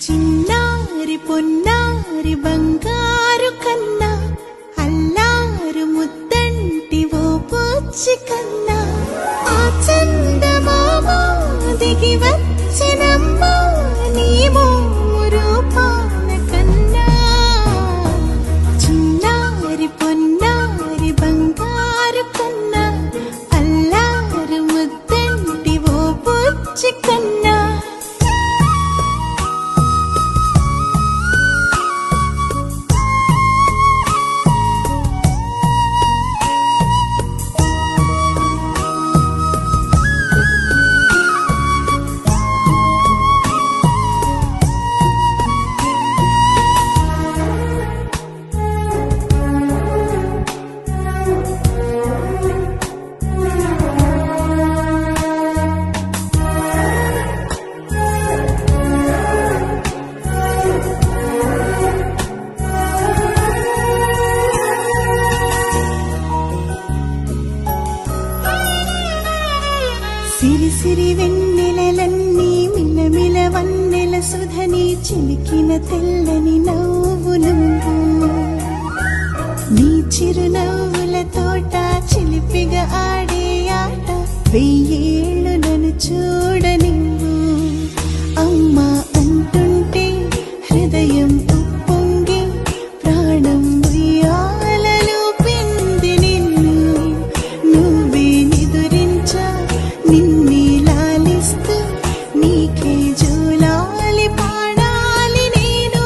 చిన్నారి పొన్నారి బంగారు కన్నా అల్లారు ముద్దంటి ఓ పూచి కన్నా ఆ చందమామ దిగి వచ్చినమ్మ నీ రూపాల కన్నా చిన్నారి పొన్నారి బంగారు కన్నా అల్లారు ముద్దంటి ఓ పూచి కన్నా సిరి సిరి వెన్నెలలన్నీ మిలమిల వన్నెల సుధని చిలికిన తెల్లని నవ్వు నువ్వు నీ చిరునవ్వుల తోట చిలిపిగా ఆడే ఆట వెయ్యేళ్ళు నన్ను చూడ నువ్వు అమ్మా అంటుంటే హృదయం ఉప్పొంగి ప్రాణం ఉయ్యాలలో పింది నిన్ను నువ్వే నిదురించా నిన్నే లాలిస్తూ నీకే జోలాలి పాడాలి నేను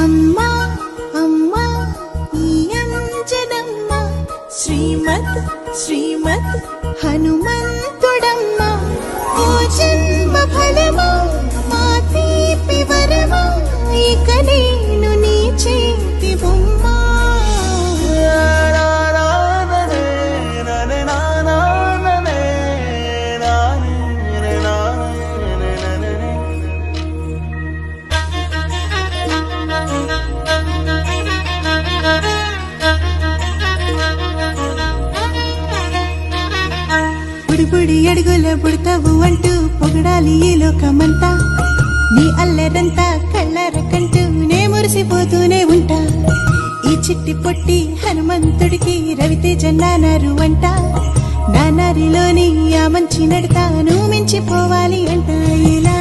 అమ్మా అమ్మా ఈ అంజనమ్మ శ్రీమత్ శ్రీమత్ హనుమంతుడమ్మ ఓ జన్మ ఫలమా మా తీపి వరమా ఇక నేను నీ చేతి బొమ్మ బుడి అడుగుల పుడతావు అంటూ పొగడాలి ఈ లోకమంతా నీ అల్లరంతా కళ్ళరకంటూ నే మురిసిపోతూనే ఉంటా ఈ చిట్టి పొట్టి హనుమంతుడికి రవితేజ నానారు అంట నానారిలోని ఆ మంచి నడతా నువ్వు మించిపోవాలి అంట ఇలా